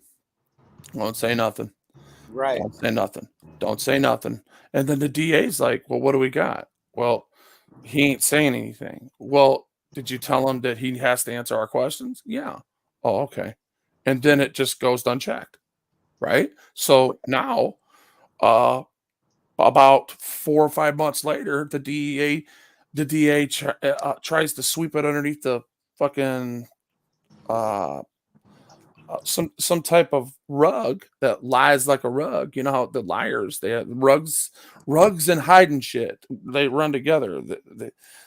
Won't say nothing. Right. Don't say nothing. Don't say nothing. And then the DA's like, well, what do we got? Well, he ain't saying anything. Well, did you tell him that he has to answer our questions? Yeah. Oh, okay. And then it just goes unchecked. Right. So now, about 4 or 5 months later, the DA tries to sweep it underneath the fucking some type of rug that lies like a rug. You know how the liars, they have rugs and hiding shit. They run together.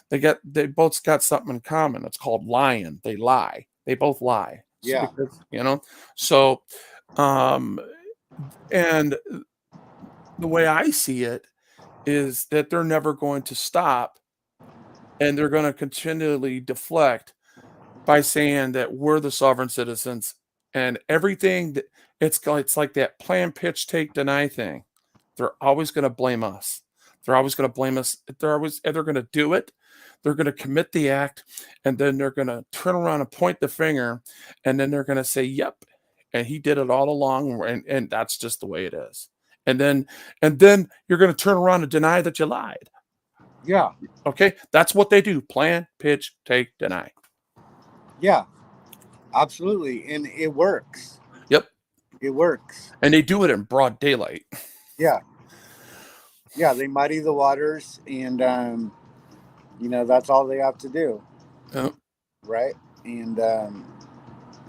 They both got something in common. It's called lying. They lie. They both lie. Yeah. Because, so, and the way I see it is that they're never going to stop, and they're going to continually deflect by saying that we're the sovereign citizens, and everything that it's like that plan, pitch, take, deny thing. They're always going to blame us. They're always going to blame us. They're going to do it. They're going to commit the act, and then they're going to turn around and point the finger, and then they're going to say, yep, and he did it all along, and that's just the way it is. And then you're going to turn around and deny that you lied. Yeah. Okay? That's what they do. Plan, pitch, take, deny. Yeah. Absolutely. And it works. Yep. It works. And they do it in broad daylight. Yeah. Yeah, they muddy the waters, and that's all they have to do. Yep. Right? And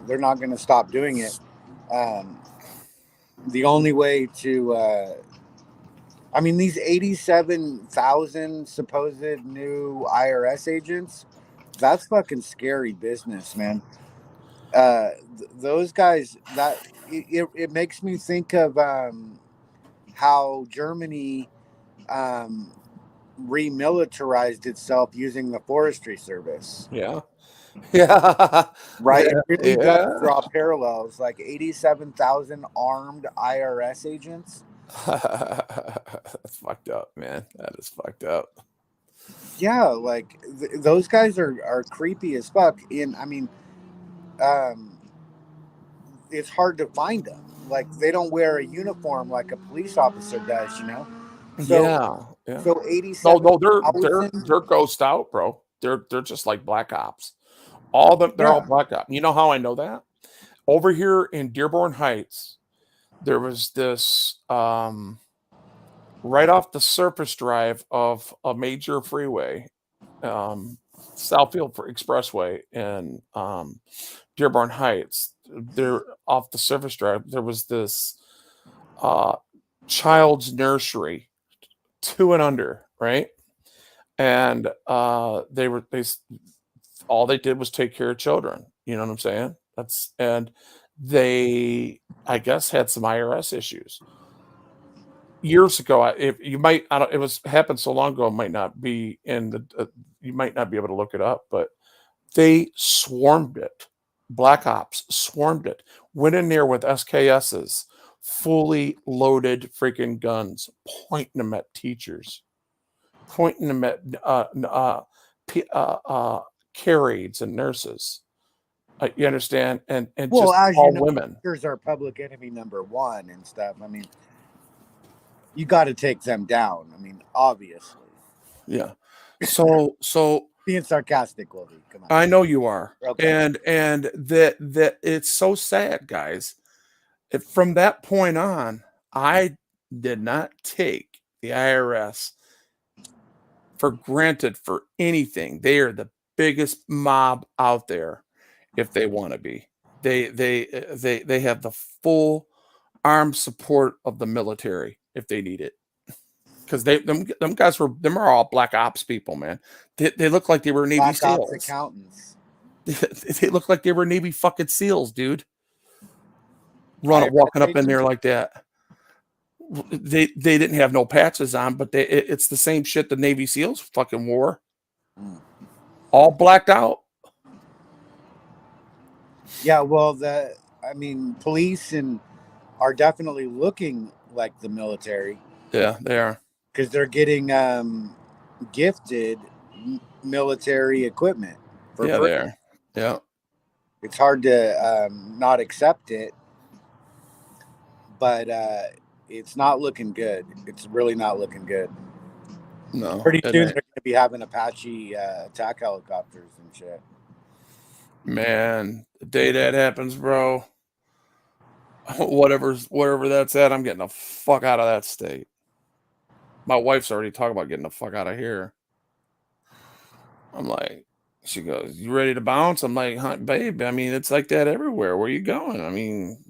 they're not going to stop doing it. The only way to these 87,000 supposed new IRS agents, that's fucking scary business, man. Those guys, that it makes me think of how Germany remilitarized itself using the forestry service. Yeah. Yeah. Right. Yeah. It really does draw parallels, like 87,000 armed IRS agents. That's fucked up, man. That is fucked up. Yeah, like those guys are creepy as fuck. And it's hard to find them. Like, they don't wear a uniform like a police officer does, So, Yeah. So 87. No, they're ghost out, bro. They're just like black ops. All of them, they're all black ops. You know how I know that? Over here in Dearborn Heights, there was this right off the surface drive of a major freeway, Southfield Expressway in Dearborn Heights. There off the surface drive, there was this child's nursery, 2 and under, right? And all they did was take care of children. You know what I'm saying? And they, I guess, had some IRS issues years ago. It was happened so long ago, it might not be in the, you might not be able to look it up, but they swarmed it. Black ops swarmed it, went in there with SKSs, fully loaded freaking guns, pointing them at teachers, pointing them at care aides and nurses. You understand? And well, just as all you know, women. Teachers are public enemy number 1 and stuff. I mean, you got to take them down. I mean, obviously. Yeah. So being sarcastic, Wolvie. Come on. I know you are. Okay. And that it's so sad, guys. From that point on, I did not take the IRS for granted for anything. They are the biggest mob out there if they want to be. They have the full armed support of the military if they need it. Because them guys them are all black ops people, man. They look like they were Navy Black SEALs. Ops accountants. They look like they were Navy fucking SEAls, dude. Walking up in there like that. They didn't have no patches on, but it's the same shit the Navy SEALs fucking wore. All blacked out. Yeah, well, police are definitely looking like the military. Yeah, they are. Because they're getting gifted military equipment for Yeah, free. they are. Yeah. It's hard to not accept it, but it's not looking good. It's really not looking good. No. Pretty soon they're going to be having Apache attack helicopters and shit. Man, the day that happens, bro, whatever that's at, I'm getting the fuck out of that state. My wife's already talking about getting the fuck out of here. I'm like, she goes, "You ready to bounce?" I'm like, "Huh, babe, I mean, it's like that everywhere. Where you going? I mean,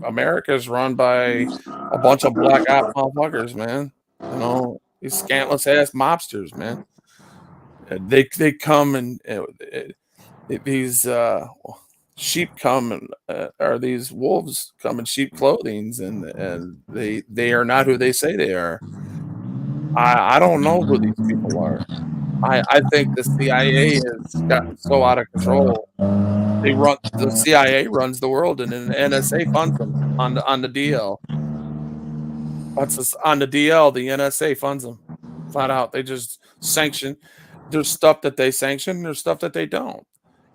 America's run by a bunch of black op motherfuckers, man. You know, these scantless ass mobsters, man. They come and these sheep come and or these wolves come in sheep clothings, and they are not who they say they are. I don't know who these people are. I think the CIA has gotten so out of control. The CIA runs the world, and then NSA funds them on the DL. That's on the DL. The NSA funds them flat out. They just sanction. There's stuff that they sanction. There's stuff that they don't.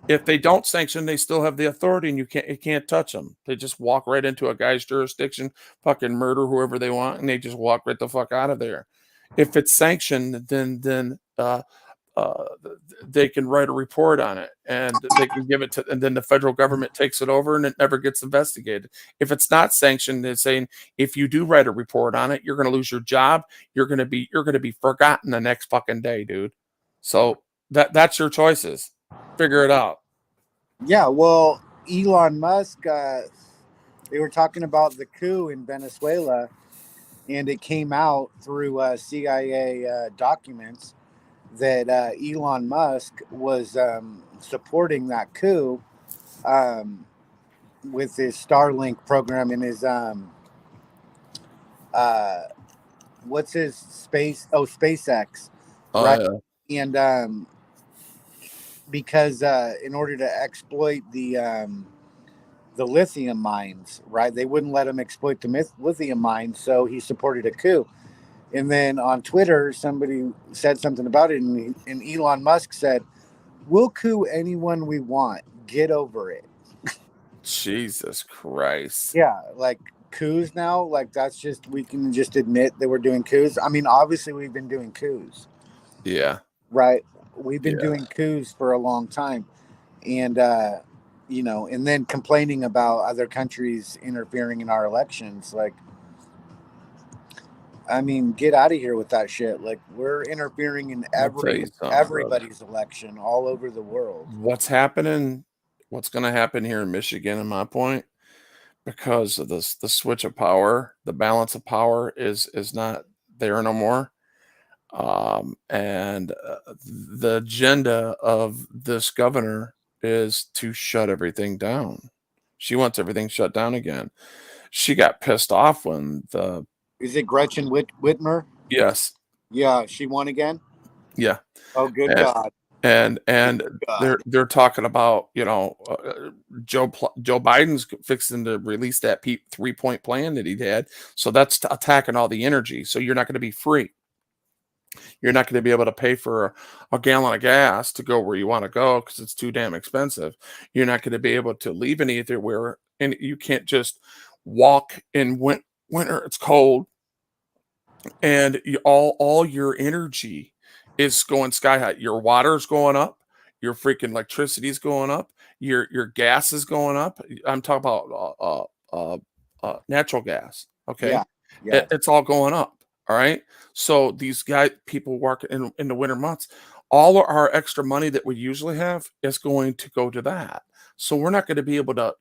If they don't sanction, they still have the authority, and you can't touch them. They just walk right into a guy's jurisdiction, fucking murder whoever they want, and they just walk right the fuck out of there. If it's sanctioned, then they can write a report on it, and they can give it to, and then the federal government takes it over, and it never gets investigated. If it's not sanctioned, they're saying if you do write a report on it, you're going to lose your job. You're going to be forgotten the next fucking day, dude. So that's your choices. Figure it out. Yeah, well, Elon Musk, they were talking about the coup in Venezuela, and it came out through CIA documents that Elon Musk was supporting that coup with his Starlink program and his what's his SpaceX, right? Yeah. And because in order to exploit the lithium mines, right, they wouldn't let him exploit the lithium mines, so he supported a coup. And then on Twitter, somebody said something about it, and Elon Musk said, "We'll coup anyone we want. Get over it." Jesus Christ. Yeah, like coups now, like that's just, we can just admit that we're doing coups. I mean, obviously we've been doing coups. Yeah. Right. We've been doing coups for a long time. And, and then complaining about other countries interfering in our elections. Like, I mean, get out of here with that shit. Like, we're interfering in everybody's election all over the world. What's happening? What's going to happen here in Michigan, in my point, because of the switch of power, the balance of power is not there no more. And the agenda of this governor is to shut everything down. She wants everything shut down again. She got pissed off when Is it Gretchen Whitmer? Yes. Yeah, she won again? Yeah. Oh, good God. And they're talking about, Joe Biden's fixing to release that 3-point plan that he had. So that's attacking all the energy. So you're not going to be free. You're not going to be able to pay for a gallon of gas to go where you want to go because it's too damn expensive. You're not going to be able to leave anywhere, and you can't just walk in winter. It's cold, and all your energy is going sky high. Your water's going up, your freaking electricity's going up, your gas is going up. I'm talking about natural gas. Okay, Yeah. it's all going up. All right. So these people work in the winter months. All of our extra money that we usually have is going to go to that. So we're not going to be able to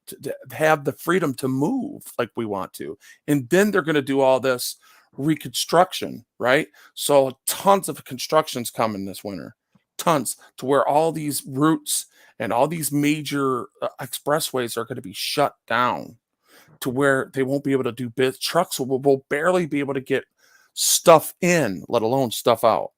have the freedom to move like we want to. And then they're going to do all this reconstruction, right? So tons of construction's coming this winter, tons, to where all these routes and all these major expressways are going to be shut down, to where they won't be able to do trucks will barely be able to get stuff in, let alone stuff out.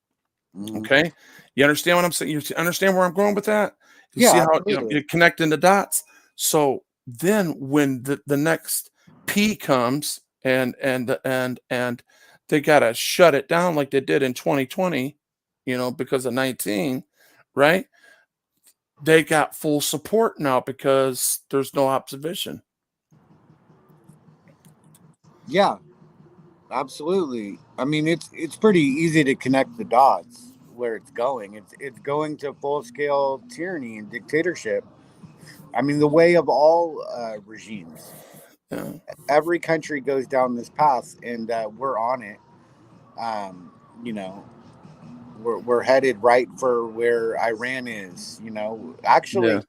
Okay, you understand what I'm saying? You understand where I'm going with that? You see how you're connecting the dots. So then, when the next P comes and they gotta shut it down like they did in 2020, because of 19, right? They got full support now because there's no opposition. Yeah, absolutely. I mean, it's pretty easy to connect the dots where it's going. It's going to full scale tyranny and dictatorship. I mean, the way of all regimes. Yeah. Every country goes down this path, and we're on it. You know, we're headed right for where Iran is. Actually,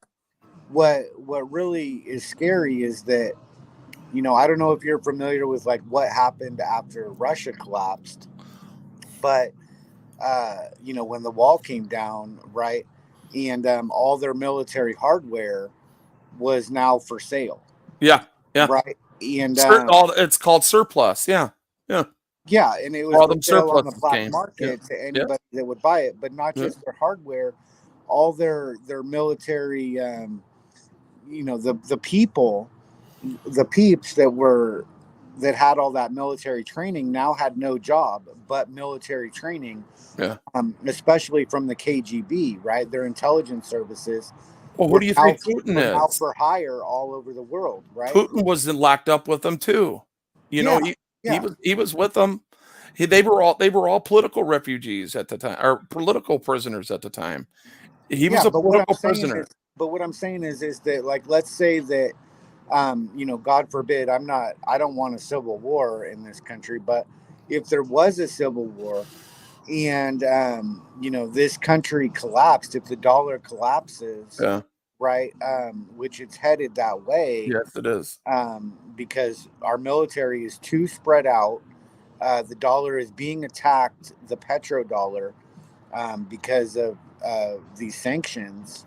what really is scary is that, I don't know if you're familiar with like what happened after Russia collapsed, but when the wall came down, right, and all their military hardware was now for sale. Yeah. Right. And it's called surplus. Yeah. and it was all for them sale on the surpluses black came. market to anybody that would buy it, but not just their hardware, all their military, the people, the peeps that had all that military training now had no job but military training. Yeah. Especially from the KGB, right? Their intelligence services. Well, who do you think Putin now is? for hire all over the world, right? Putin was locked up with them too. He was with them. They were all political refugees at the time, or political prisoners at the time. He was a political prisoner. But what I'm saying is that, like, let's say that, God forbid, I don't want a civil war in this country, but if there was a civil war and, this country collapsed, if the dollar collapses, right, which it's headed that way. Yes, it is. Because our military is too spread out. The dollar is being attacked, the petrodollar, because of these sanctions.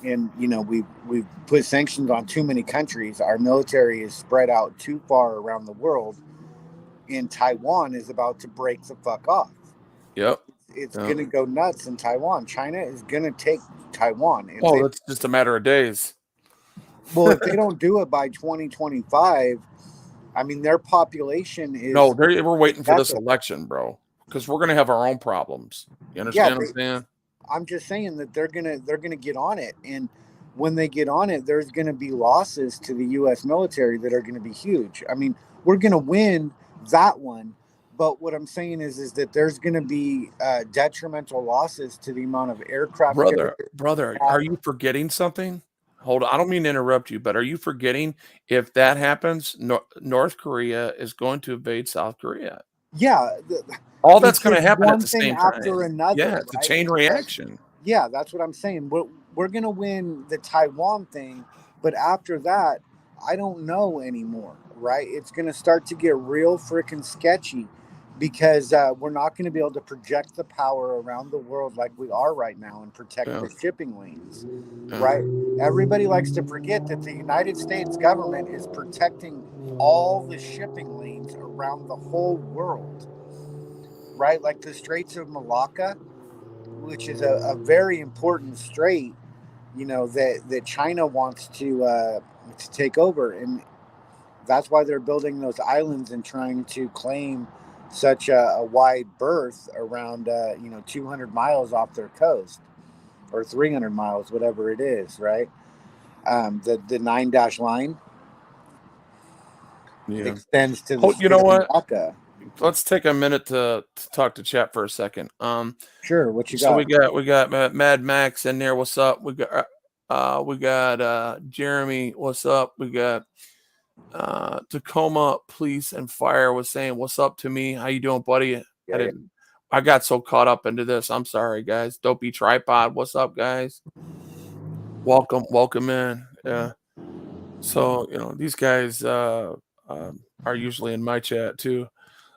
And we've put sanctions on too many countries. Our military is spread out too far around the world, and Taiwan is about to break the fuck off. Yep. It's gonna go nuts in Taiwan. China is gonna take Taiwan. It's just a matter of days. Well, if they don't do it by 2025, I mean, their population is... No, we're waiting for this election, bro, because we're gonna have our own problems. You understand what I'm saying? I'm just saying that they're gonna get on it, and when they get on it, there's gonna be losses to the U.S. military that are gonna be huge. I mean, we're gonna win that one, but what I'm saying is that there's gonna be detrimental losses to the amount of aircraft. Brother, are you forgetting something? Hold on, I don't mean to interrupt you, but are you forgetting if that happens, North Korea is going to invade South Korea? Yeah. All that's going to happen at the same time. After another, yeah, it's a chain reaction. Yeah, that's what I'm saying. We're going to win the Taiwan thing, but after that, I don't know anymore, right? It's going to start to get real freaking sketchy, because we're not going to be able to project the power around the world like we are right now and protect the shipping lanes, right? Everybody likes to forget that the United States government is protecting all the shipping lanes around the whole world, right? Like the Straits of Malacca, which is a very important strait, that China wants to take over. And that's why they're building those islands and trying to claim such a wide berth around, 200 miles off their coast, or 300 miles, whatever it is, right? The 9-dash line extends to the you know what? Malacca. let's take a minute to talk to chat for a second. Sure. What you So got? we got Mad Max in there. What's up? We got Jeremy. What's up? We got Tacoma Police and Fire was saying, "What's up to me? How you doing, buddy?" Yeah, I got so caught up into this. I'm sorry, guys. Dopey Tripod. What's up, guys? Welcome in. Yeah. So these guys are usually in my chat too.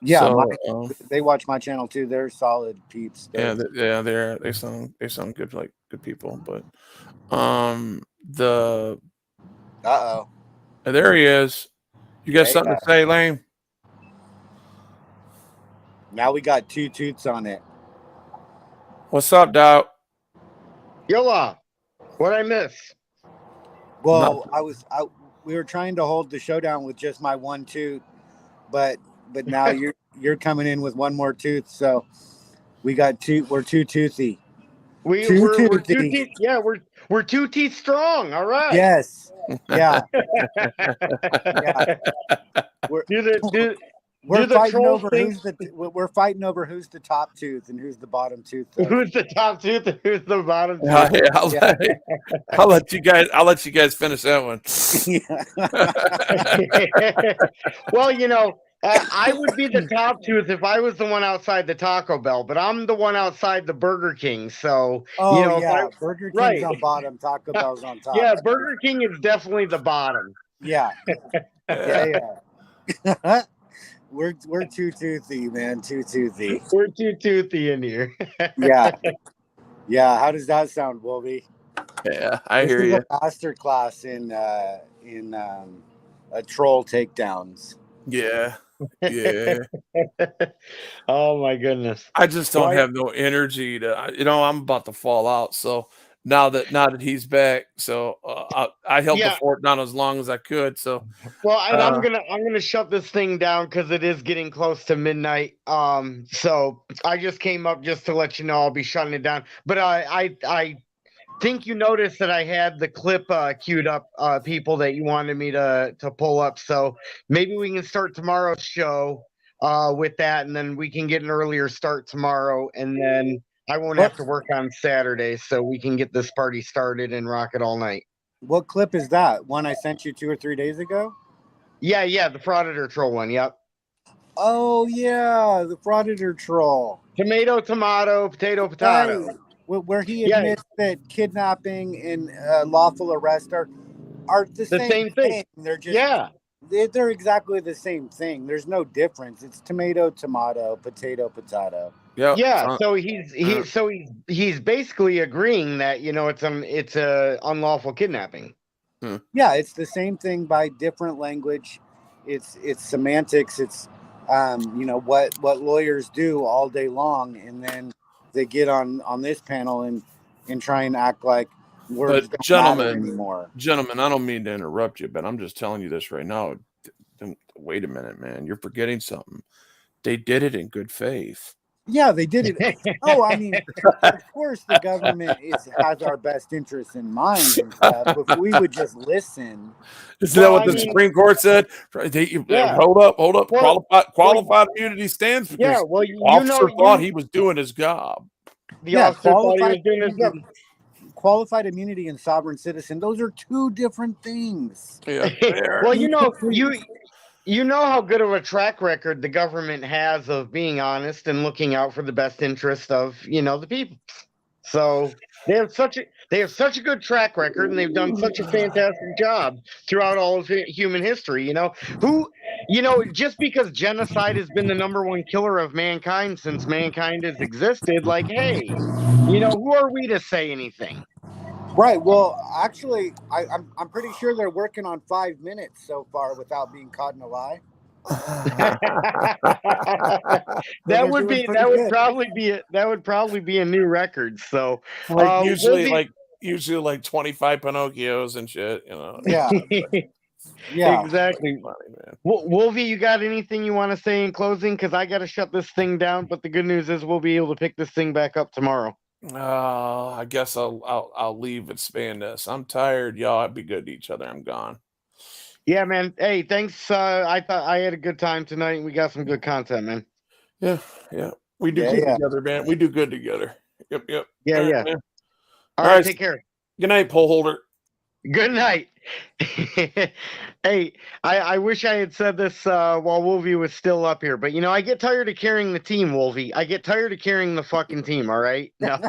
Yeah, So they watch my channel too. They're solid peeps. they sound good, like good people. But there he is. You got something to say, Lane? Now we got 2 toots on it. What's up, Doc? Yola, what'd I miss? Well, we were trying to hold the showdown with just my 1 toot, but now you're coming in with 1 more tooth, so we got we're 2 toothy. We're 2 teeth. Yeah, we're 2 teeth strong. All right. Yes. Yeah. Yeah. We're fighting over who's the top tooth and who's the bottom tooth. Who's the top tooth and who's the bottom tooth? I'll let you guys finish that one. Well, I would be the top tooth if I was the one outside the Taco Bell, but I'm the one outside the Burger King. So, Burger King's on bottom, Taco Bell's on top. Yeah, Burger King is definitely the bottom. Yeah. We're 2 toothy, man. 2 toothy. We're 2 toothy in here. Yeah. How does that sound, Wolvie? Yeah, I hear you. A master class in troll takedowns. Yeah. Oh my goodness. I just don't have no energy to. I'm about to fall out. So now that he's back, so I held the fort down as long as I could. So I'm gonna shut this thing down because it is getting close to midnight. So I just came up just to let you know I'll be shutting it down. But I think you noticed that I had the clip queued up, people that you wanted me to pull up. So maybe we can start tomorrow's show with that, and then we can get an earlier start tomorrow, and then I won't have to work on Saturday, so we can get this party started and rock it all night. What clip is that? One I sent you 2 or 3 days ago? Yeah, the Frauditor Troll one, yep. Oh, yeah, the Frauditor Troll. Tomato, potato. Right. Where he admits that kidnapping and lawful arrest are the same thing. They're just they're exactly the same thing. There's no difference. It's tomato, potato. Yeah. So he's basically agreeing that it's a unlawful kidnapping. Yeah, it's the same thing by different language. It's semantics. It's what lawyers do all day long, and then they get on this panel and try and act like words don't matter anymore. Gentlemen, I don't mean to interrupt you, but I'm just telling you this right now. Wait a minute, man. You're forgetting something. They did it in good faith. Yeah, they did it. Oh, I mean, of course the government has our best interests in mind and stuff. If we would just listen. Isn't that what the Supreme Court said? Hold up. Qualified immunity stands because the officer thought he was doing his job. The officer thought he was doing his job. Qualified immunity and sovereign citizen, those are 2 different things. Yeah. Well, you know how good of a track record the government has of being honest and looking out for the best interest of the people. So they have such a good track record, and they've done such a fantastic job throughout all of human history. Just because genocide has been the #1 killer of mankind since mankind has existed, like, hey, who are we to say anything? Right. Well, actually, I'm pretty sure they're working on 5 minutes so far without being caught in a lie. That would probably be a new record. So usually like 25 Pinocchios and shit. Yeah. Yeah, exactly. Wolvie, you got anything you want to say in closing? Because I got to shut this thing down. But the good news is we'll be able to pick this thing back up tomorrow. I guess I'll leave and span this. I'm tired, y'all. Be good to each other. I'm gone. Yeah, man. Hey, thanks. I thought I had a good time tonight, and we got some good content, man. Yeah, yeah. We do Yeah, good yeah. together, man. We do good together. Yep, yep. Yeah, All right, yeah. man. All All right, right. take care. Good night, pole holder. Good night. Hey, I wish I had said this while Wolvie was still up here, but I get tired of carrying the team, Wolvie. I get tired of carrying the fucking team, all right? No.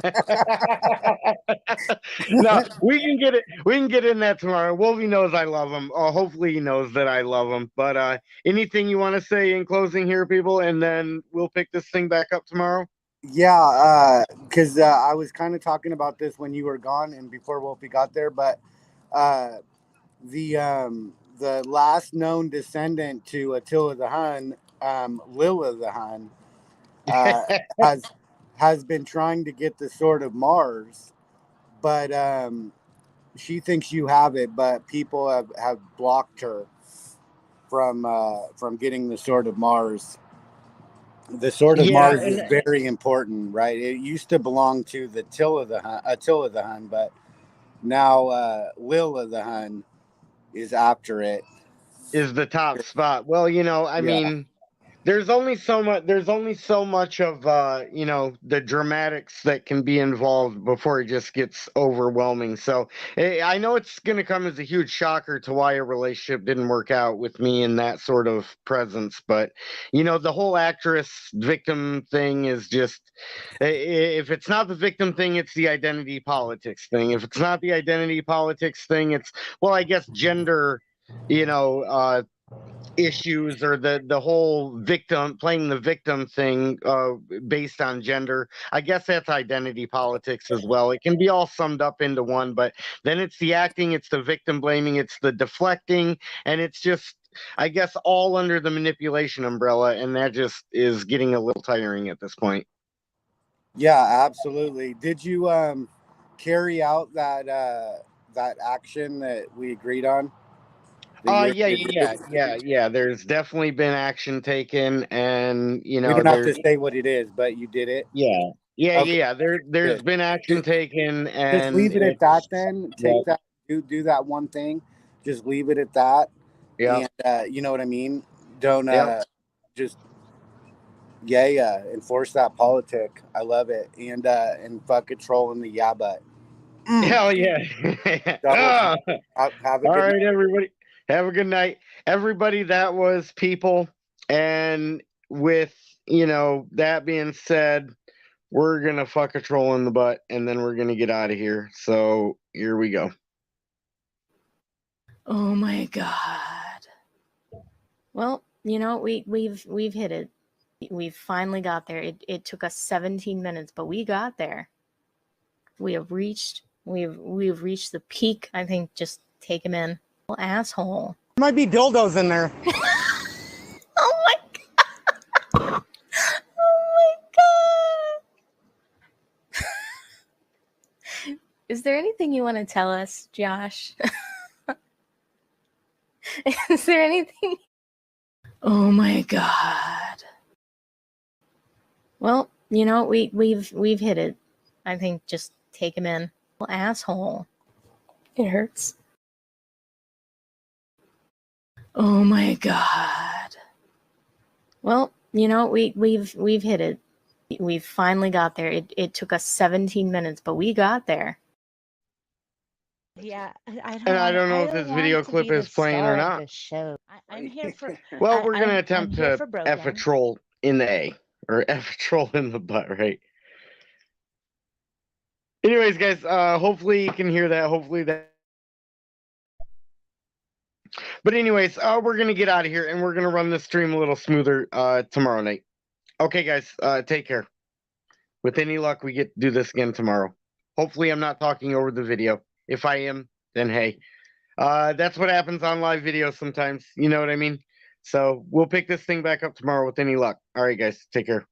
No, we can get it. We can get in that tomorrow. Wolvie knows I love him. Hopefully he knows that I love him. But anything you want to say in closing here, people, and then we'll pick this thing back up tomorrow? Yeah, because I was kind of talking about this when you were gone and before Wolfie got there, but the last known descendant to Attila the Hun, Lilla the Hun, has been trying to get the Sword of Mars, but she thinks you have it, but people have blocked her from getting the Sword of Mars. The Sword of Yeah, Mars is very important, right? It used to belong to the Attila the Hun, but now Lilla the Hun is after it. is the top spot. Well, I mean, there's only so much of the dramatics that can be involved before it just gets overwhelming. So I know it's going to come as a huge shocker to why a relationship didn't work out with me in that sort of presence, but the whole actress victim thing is just, if it's not the victim thing, it's the identity politics thing. If it's not the identity politics thing, it's, well, I guess gender, issues, or the whole playing the victim thing based on gender. I guess that's identity politics as well. It can be all summed up into one, but then it's the acting, it's the victim blaming, it's the deflecting, and it's just, I guess, all under the manipulation umbrella, and that just is getting a little tiring at this point. Yeah, absolutely. Did you carry out that action that we agreed on? Yeah. There's definitely been action taken, and We don't have to say what it is, but you did it. Okay. There's been action taken, Just and leave it at that. Then take that. Do that one thing. Just leave it at that. Yeah. And you know what I mean. Don't just enforce that politic. I love it. And fuck trolling the but. Hell yeah. Have a All good right, night. everybody. Have a good night. Everybody, that was people. And with, that being said, we're going to fuck a troll in the butt, and then we're going to get out of here. So here we go. Oh my God. Well, we've hit it. We've finally got there. It took us 17 minutes, but we got there. We've reached the peak. I think just take him in. Asshole. Might be dildos in there. Oh my God. Oh my God. Is there anything you want to tell us, Josh? Is there anything? Oh my God. Well, we've hit it. I think just take him in. Asshole. It hurts. Oh my God. Well, we've hit it. We've finally got there. It took us 17 minutes, but we got there. Yeah, I don't know if this video clip is playing or not. I'm here for. Well, we're going to attempt here to for Broken. F a troll in the A, or F a troll in the butt, right? Anyways, guys, hopefully you can hear that. Hopefully that. But anyways, we're going to get out of here, and we're going to run the stream a little smoother tomorrow night. Okay, guys, take care. With any luck, we get to do this again tomorrow. Hopefully I'm not talking over the video. If I am, then hey. That's what happens on live videos sometimes. You know what I mean? So we'll pick this thing back up tomorrow with any luck. All right, guys, take care.